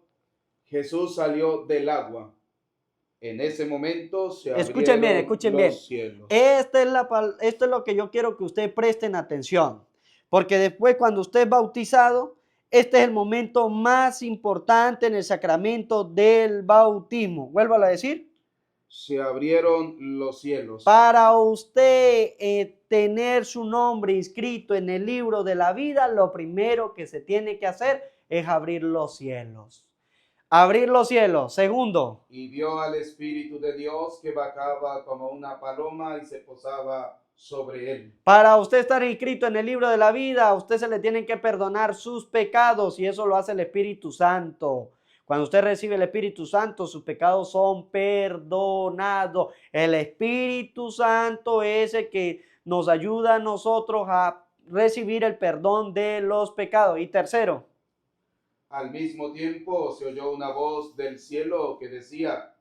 Jesús salió del agua. En ese momento se abrieron Escuchen bien. los cielos. Esto es lo que yo quiero que ustedes presten atención. Porque después cuando usted es bautizado, este es el momento más importante en el sacramento del bautismo. Vuélvalo a decir. Se abrieron los cielos. Para usted tener su nombre inscrito en el libro de la vida, lo primero que se tiene que hacer es abrir los cielos. Abrir los cielos. Segundo. Y vio al Espíritu de Dios que bajaba como una paloma y se posaba sobre él. Para usted estar inscrito en el libro de la vida, a usted se le tienen que perdonar sus pecados y eso lo hace el Espíritu Santo. Cuando usted recibe el Espíritu Santo, sus pecados son perdonados. El Espíritu Santo es el que nos ayuda a nosotros a recibir el perdón de los pecados. Y tercero. Al mismo tiempo se oyó una voz del cielo que decía: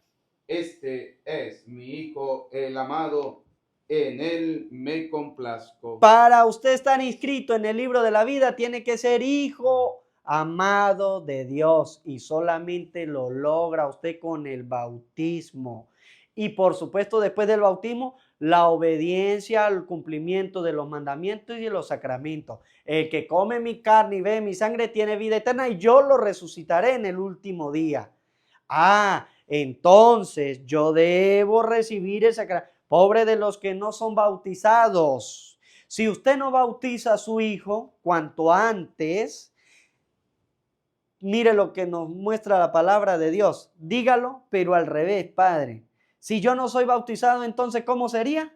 este es mi Hijo el amado, en él me complazco. Para usted estar inscrito en el libro de la vida, tiene que ser hijo amado de Dios y solamente lo logra usted con el bautismo. Y por supuesto, después del bautismo, la obediencia al cumplimiento de los mandamientos y de los sacramentos. El que come mi carne y bebe mi sangre tiene vida eterna y yo lo resucitaré en el último día. Entonces yo debo recibir el sacramento. Pobre de los que no son bautizados. Si usted no bautiza a su hijo cuanto antes, mire lo que nos muestra la palabra de Dios. Dígalo, pero al revés, Padre. Si yo no soy bautizado, entonces ¿cómo sería?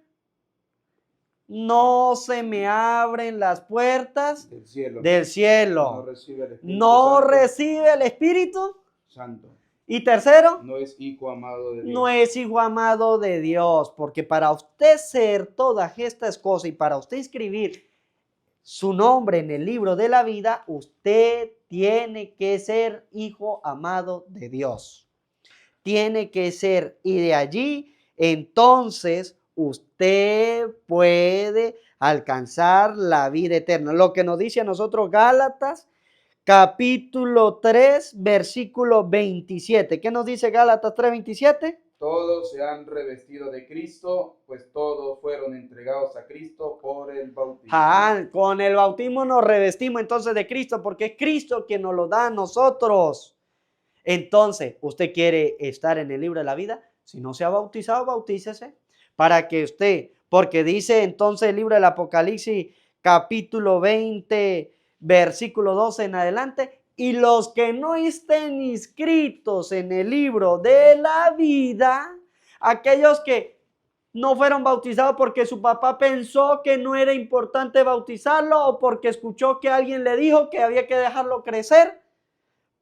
No se me abren las puertas del cielo. del No cielo. recibe el Espíritu No Santo. recibe el Espíritu. Santo. Y tercero, No es hijo amado de Dios. no es hijo amado de Dios, porque para usted ser todas estas cosas y para usted escribir su nombre en el libro de la vida, usted tiene que ser hijo amado de Dios. Tiene que ser, y de allí entonces usted puede alcanzar la vida eterna. Lo que nos dice a nosotros Gálatas capítulo 3, versículo 27. ¿Qué nos dice Gálatas 3:27? Todos se han revestido de Cristo, pues todos fueron entregados a Cristo por el bautismo. Con el bautismo nos revestimos entonces de Cristo, porque es Cristo quien nos lo da a nosotros. Entonces, ¿usted quiere estar en el libro de la vida? Si no se ha bautizado, bautícese. Para que usted, porque dice entonces el libro del Apocalipsis, capítulo 20, versículo 12 en adelante, y los que no estén inscritos en el libro de la vida, aquellos que no fueron bautizados porque su papá pensó que no era importante bautizarlo o porque escuchó que alguien le dijo que había que dejarlo crecer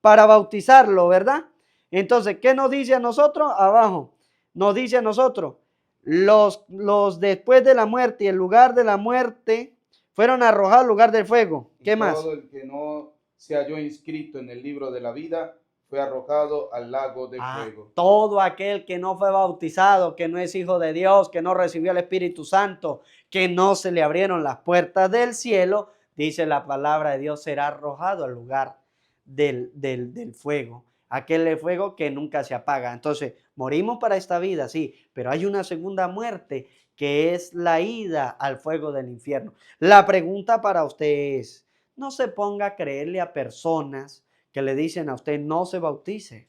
para bautizarlo, ¿verdad? Entonces, ¿qué nos dice a nosotros? Abajo, nos dice a nosotros, los después de la muerte y el lugar de la muerte fueron arrojados al lugar del fuego. ¿Qué más? Todo el que no se halló inscrito en el libro de la vida fue arrojado al lago de fuego. Todo aquel que no fue bautizado, que no es hijo de Dios, que no recibió el Espíritu Santo, que no se le abrieron las puertas del cielo, dice la palabra de Dios, será arrojado al lugar del fuego. Aquel fuego que nunca se apaga. Entonces, morimos para esta vida, sí, pero hay una segunda muerte que es la ida al fuego del infierno. La pregunta para usted es, no se ponga a creerle a personas que le dicen a usted no se bautice.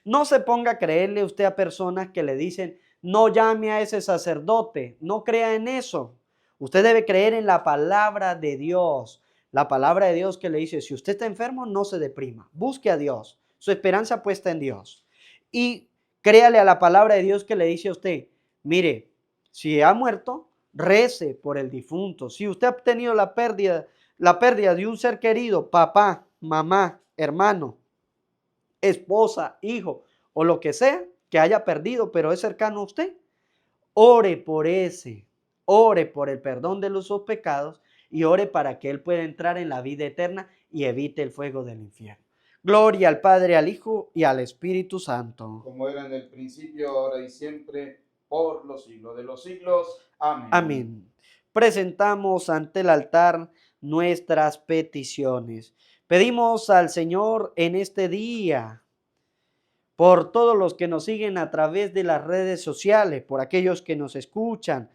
No se ponga a creerle usted a personas que le dicen no llame a ese sacerdote. No crea en eso. Usted debe creer en la palabra de Dios. La palabra de Dios que le dice, si usted está enfermo, no se deprima. Busque a Dios. Su esperanza puesta en Dios. Y créale a la palabra de Dios que le dice a usted, mire, si ha muerto, rece por el difunto. Si usted ha tenido la pérdida de un ser querido, papá, mamá, hermano, esposa, hijo o lo que sea que haya perdido, pero es cercano a usted, ore por ore por el perdón de sus pecados y ore para que él pueda entrar en la vida eterna y evite el fuego del infierno. Gloria al Padre, al Hijo y al Espíritu Santo. Como era en el principio, ahora y siempre, por los siglos de los siglos. Amén. Amén. Presentamos ante el altar nuestras peticiones. Pedimos al Señor en este día por todos los que nos siguen a través de las redes sociales, por aquellos que nos escuchan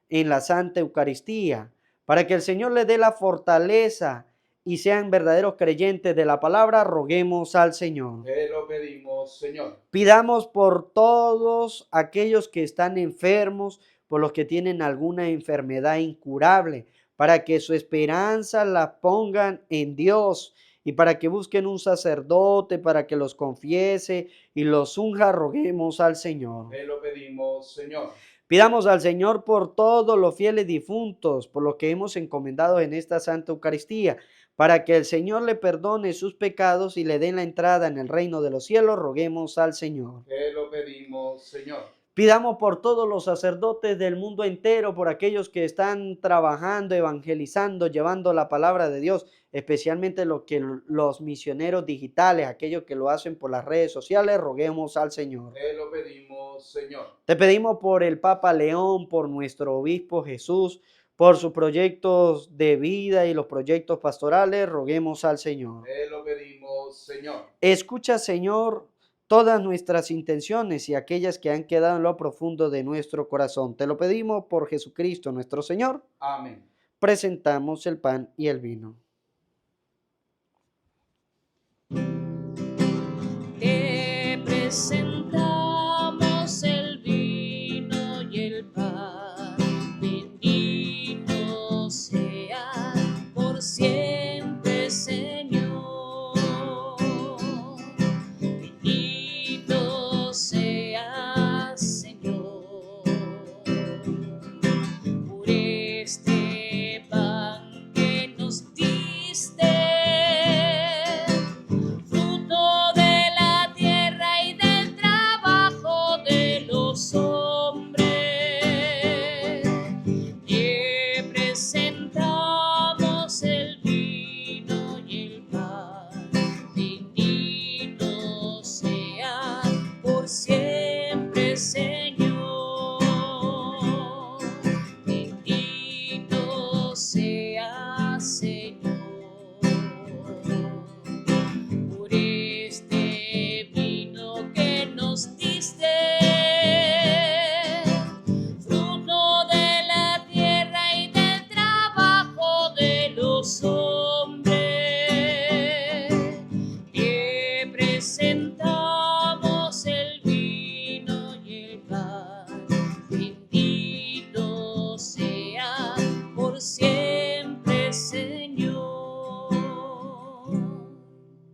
en la Santa Eucaristía, para que el Señor les dé la fortaleza y sean verdaderos creyentes de la palabra, roguemos al Señor. Te lo pedimos, Señor. Pidamos por todos aquellos que están enfermos, por los que tienen alguna enfermedad incurable, para que su esperanza la pongan en Dios y para que busquen un sacerdote para que los confiese y los unja, roguemos al Señor. Te lo pedimos, Señor. Pidamos al Señor por todos los fieles difuntos, por los que hemos encomendado en esta Santa Eucaristía, para que el Señor le perdone sus pecados y le den la entrada en el reino de los cielos, roguemos al Señor. Te lo pedimos, Señor. Pidamos por todos los sacerdotes del mundo entero, por aquellos que están trabajando, evangelizando, llevando la palabra de Dios, especialmente los misioneros digitales, aquellos que lo hacen por las redes sociales, roguemos al Señor. Te lo pedimos, Señor. Te pedimos por el Papa León, por nuestro obispo Jesús, por sus proyectos de vida y los proyectos pastorales, roguemos al Señor. Te lo pedimos, Señor. Escucha, Señor, todas nuestras intenciones y aquellas que han quedado en lo profundo de nuestro corazón. Te lo pedimos por Jesucristo nuestro Señor. Amén. Presentamos el pan y el vino. Te presentamos el vino y el pan, bendito sea por siempre, Señor. Bendito seas, Señor.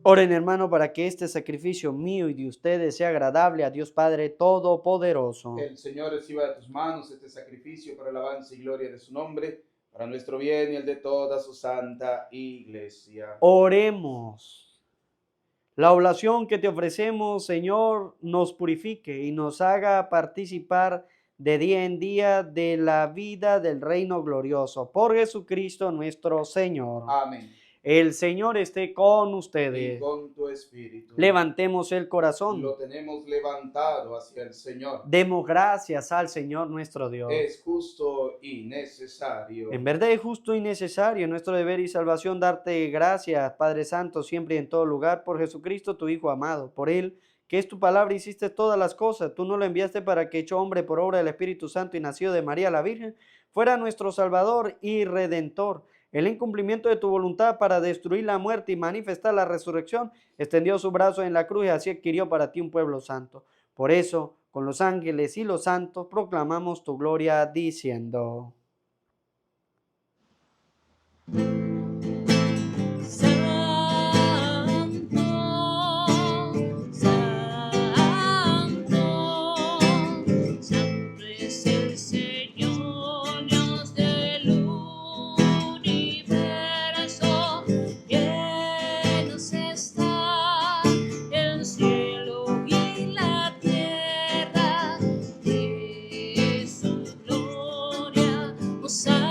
Oren, hermano, para que este sacrificio mío y de ustedes sea agradable a Dios Padre Todopoderoso. El Señor reciba de tus manos este sacrificio para alabanza y gloria de su nombre, para nuestro bien y el de toda su santa iglesia. Oremos. La oblación que te ofrecemos, Señor, nos purifique y nos haga participar de día en día de la vida del reino glorioso. Por Jesucristo nuestro Señor. Amén. El Señor esté con Y ustedes. con tu espíritu. Levantemos el corazón. Lo tenemos levantado hacia el Señor. Demos gracias al Señor nuestro Dios. Es justo y necesario. En verdad es justo y necesario, nuestro deber y salvación, darte gracias, Padre Santo, siempre y en todo lugar, por Jesucristo, tu Hijo amado. Por Él, que es tu palabra, hiciste todas las cosas. Tú no lo enviaste para que, hecho hombre por obra del Espíritu Santo y nacido de María la Virgen, fuera nuestro Salvador y Redentor. El incumplimiento de tu voluntad para destruir la muerte y manifestar la resurrección, extendió su brazo en la cruz y así adquirió para ti un pueblo santo. Por eso, con los ángeles y los santos, proclamamos tu gloria diciendo: Santo, santo, santo es el Señor, Dios del universo. Llenos está el cielo y la tierra de su gloria. Hosana.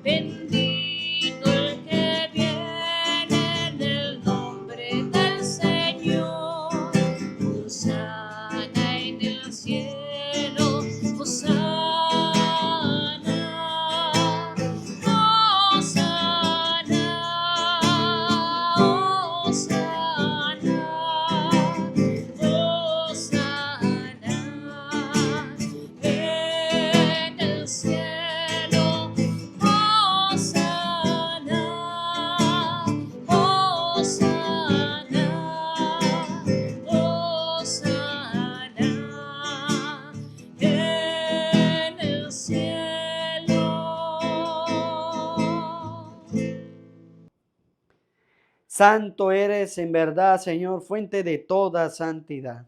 Bendito el que viene en el nombre del Señor. Hosana en el cielo. Hosana. Hosana. Hosana. Hosana en el cielo. Hosana, Hosana, Hosana en el cielo. Santo eres en verdad, Señor, fuente de toda santidad.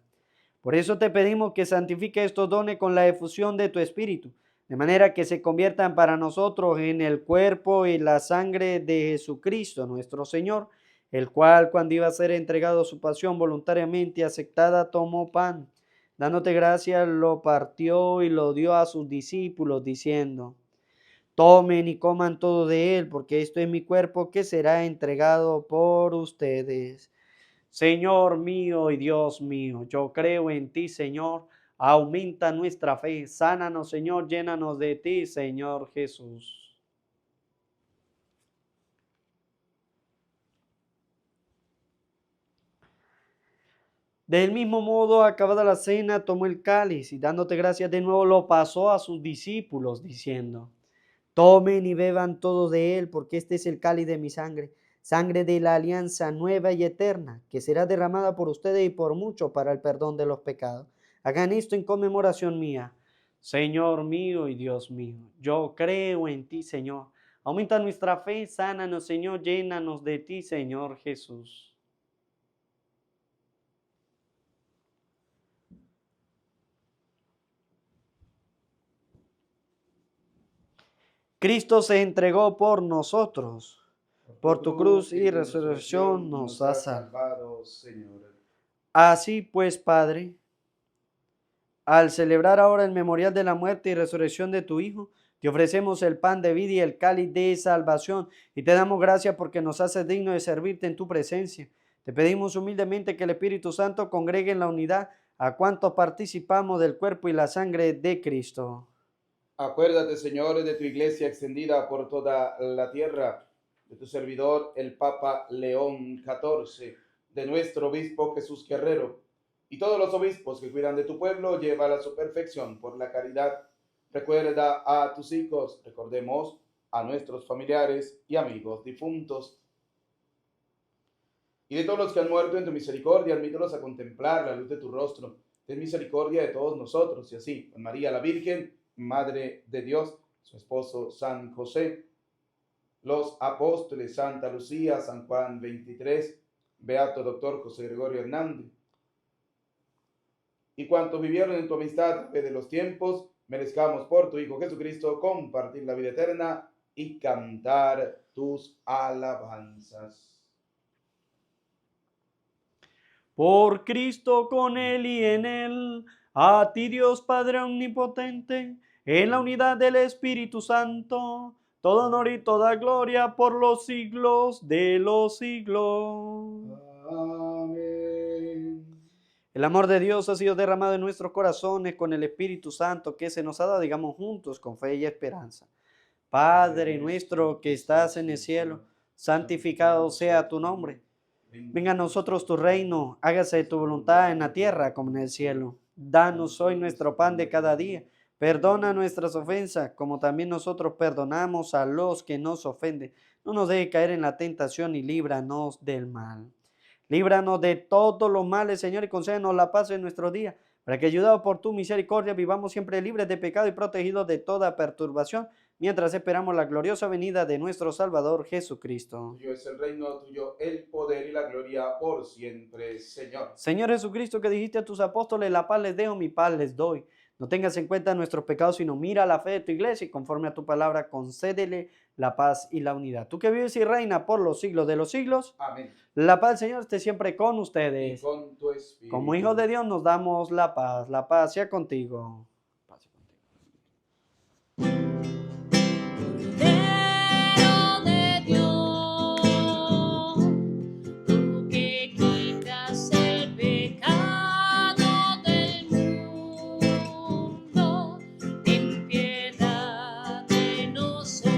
Por eso te pedimos que santifique estos dones con la efusión de tu Espíritu, de manera que se conviertan para nosotros en el cuerpo y la sangre de Jesucristo, nuestro Señor, el cual, cuando iba a ser entregado a su pasión voluntariamente aceptada, tomó pan. Dándote gracias, lo partió y lo dio a sus discípulos, diciendo: tomen y coman todo de él, porque esto es mi cuerpo que será entregado por ustedes. Señor mío y Dios mío, yo creo en ti, Señor. Aumenta nuestra fe. Sánanos, Señor. Llénanos de ti, Señor Jesús. Del mismo modo, acabada la cena, tomó el cáliz y dándote gracias de nuevo, lo pasó a sus discípulos, diciendo: tomen y beban todos de él, porque este es el cáliz de mi sangre, sangre de la alianza nueva y eterna, que será derramada por ustedes y por muchos para el perdón de los pecados. Hagan esto en conmemoración mía. Señor mío y Dios mío, yo creo en ti, Señor. Aumenta nuestra fe, sánanos, Señor, llénanos de ti, Señor Jesús. Cristo se entregó por nosotros. Por tu cruz y resurrección nos has salvado, Señor. Así pues, Padre, al celebrar ahora el memorial de la muerte y resurrección de tu Hijo, te ofrecemos el pan de vida y el cáliz de salvación, y te damos gracias porque nos haces digno de servirte en tu presencia. Te pedimos humildemente que el Espíritu Santo congregue en la unidad a cuantos participamos del cuerpo y la sangre de Cristo. Acuérdate, Señor, de tu iglesia extendida por toda la tierra de tu servidor, el Papa León XIV, de nuestro obispo Jesús Guerrero, y todos los obispos que cuidan de tu pueblo, llévala a su perfección por la caridad. Recuerda a tus hijos, recordemos a nuestros familiares y amigos difuntos. Y de todos los que han muerto en tu misericordia, admítelos a contemplar la luz de tu rostro. Ten misericordia de todos nosotros, y así, con María la Virgen, Madre de Dios, su esposo San José, los apóstoles Santa Lucía, San Juan 23, Beato Doctor José Gregorio Hernández, y cuantos vivieron en tu amistad a través de los tiempos, merezcamos por tu Hijo Jesucristo compartir la vida eterna y cantar tus alabanzas. Por Cristo, con Él y en Él, a ti Dios Padre Omnipotente, en la unidad del Espíritu Santo, todo honor y toda gloria por los siglos de los siglos. Amén. El amor de Dios ha sido derramado en nuestros corazones con el Espíritu Santo que se nos ha dado, digamos juntos, con fe y esperanza. Padre nuestro que estás en el cielo, santificado sea tu nombre. Venga a nosotros tu reino, hágase tu voluntad en la tierra como en el cielo. Danos hoy nuestro pan de cada día. Perdona nuestras ofensas, como también nosotros perdonamos a los que nos ofenden. No nos dejes caer en la tentación y líbranos del mal. Líbranos de todos los males, Señor, y concédenos la paz en nuestros días, para que, ayudados por tu misericordia, vivamos siempre libres de pecado y protegidos de toda perturbación, mientras esperamos la gloriosa venida de nuestro Salvador Jesucristo. Tuyo es el reino, tuyo el poder y la gloria por siempre, Señor. Señor Jesucristo, que dijiste a tus apóstoles, la paz les dejo, mi paz les doy. No tengas en cuenta nuestros pecados, sino mira la fe de tu iglesia y conforme a tu palabra concédele la paz y la unidad. Tú que vives y reina por los siglos de los siglos. Amén. La paz del Señor esté siempre con Y ustedes. con tu espíritu. Como hijos de Dios nos damos la paz. La paz sea contigo. Paz sea contigo. Cordero de Dios, tú que quitas el pecado del mundo, ten piedad de nosotros.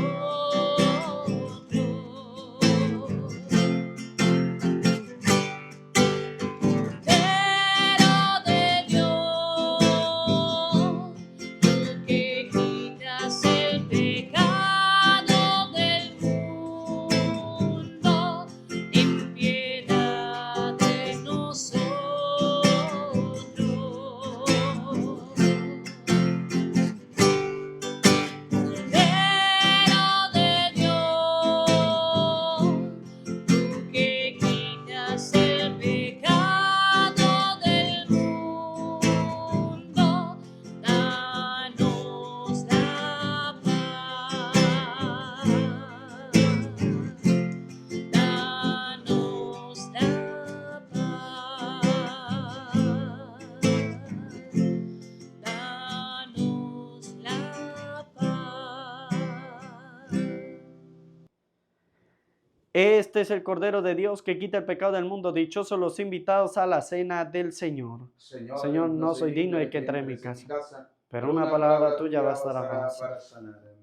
Cordero de Dios, tú que quitas el pecado del mundo, ten piedad de nosotros. Cordero de Dios, tú que quitas el pecado del mundo, danos la paz. Danos la paz. Danos la paz. Este es el Cordero de Dios que quita el pecado del mundo. Dichosos los invitados a la cena del Señor. Señor, no soy digno de que entre en mi casa, pero una palabra tuya bastará para sanarme.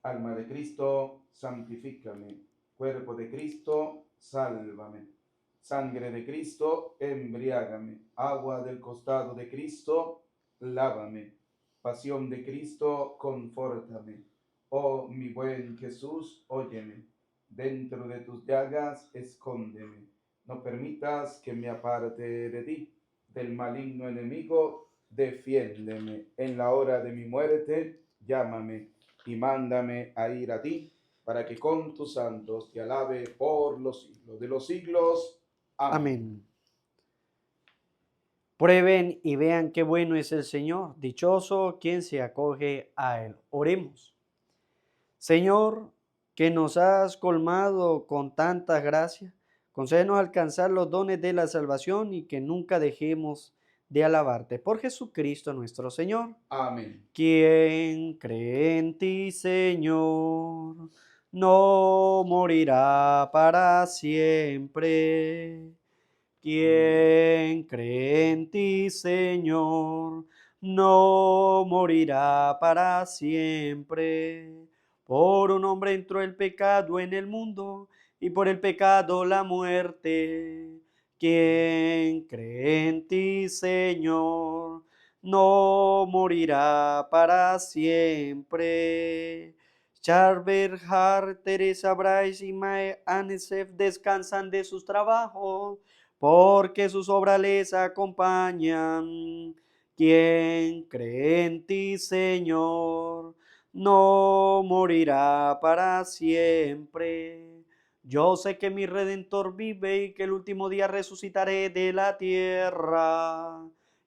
Alma de Cristo, santifícame. Cuerpo de Cristo, sálvame. Sangre de Cristo, embriágame. Agua del costado de Cristo, lávame. Pasión de Cristo, confórtame. Oh mi buen Jesús, óyeme. Dentro de tus llagas, escóndeme. No permitas que me aparte de ti. Del maligno enemigo, defiéndeme. En la hora de mi muerte, llámame y mándame a ir a ti. para que con tus santos te alabe por los siglos de los siglos. Amén. Amén. Prueben y vean qué bueno es el Señor. Dichoso quien se acoge a Él. Oremos. Señor, que nos has colmado con tanta gracia, concédenos alcanzar los dones de la salvación y que nunca dejemos de alabarte. Por Jesucristo nuestro Señor. Amén. Quien cree en ti, Señor, no morirá para siempre. Quien cree en ti, Señor, no morirá para siempre. Por un hombre entró el pecado en el mundo, y por el pecado la muerte. Quien cree en ti, Señor, no morirá para siempre. Charbel, Har, Teresa Bryce y Mae Anesef descansan de sus trabajos, porque sus obras les acompañan. Quien cree en ti, Señor, no morirá para siempre. Yo sé que mi Redentor vive y que el último día resucitaré de la tierra.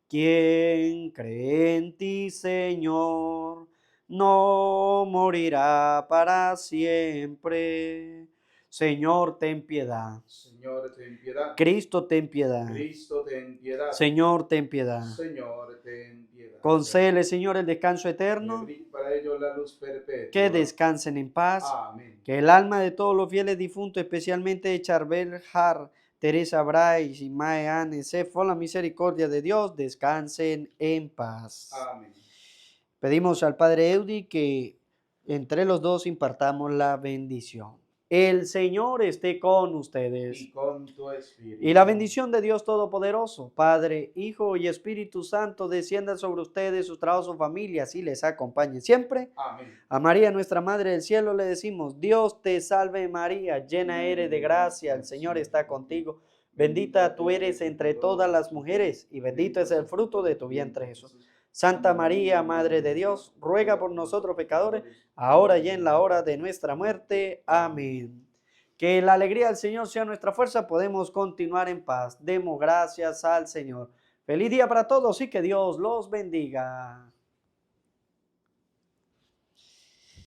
Quien cree en ti, Señor, no morirá para siempre. Señor, ten piedad. Señor, ten piedad. Cristo, ten piedad. Cristo, ten piedad. Señor, ten piedad. Señor, ten piedad. Concédele, Señor, el descanso Y eterno. abrí para ellos la luz perpetua. Que descansen en paz. Amén. Que el alma de todos los fieles difuntos, especialmente de Charbel Har, Teresa Bryce y Mae Anne Sef, por la misericordia de Dios, descansen en paz. Amén. Pedimos al Padre Eudi que entre los dos impartamos la bendición. El Señor esté con ustedes. Y con tu espíritu. Y la bendición de Dios Todopoderoso, Padre, Hijo y Espíritu Santo, descienda sobre ustedes, sus trabajos, sus familias y les acompañe siempre. Amén. A María, nuestra Madre del Cielo, le decimos: Dios te salve María, llena eres de gracia, el Señor está contigo. Bendita tú eres entre todas las mujeres y bendito es el fruto de tu vientre, Jesús. Santa María, Madre de Dios, ruega por nosotros pecadores, ahora y en la hora de nuestra muerte. Amén. Que la alegría del Señor sea nuestra fuerza, podemos continuar en paz. Demos gracias al Señor. Feliz día para todos y que Dios los bendiga.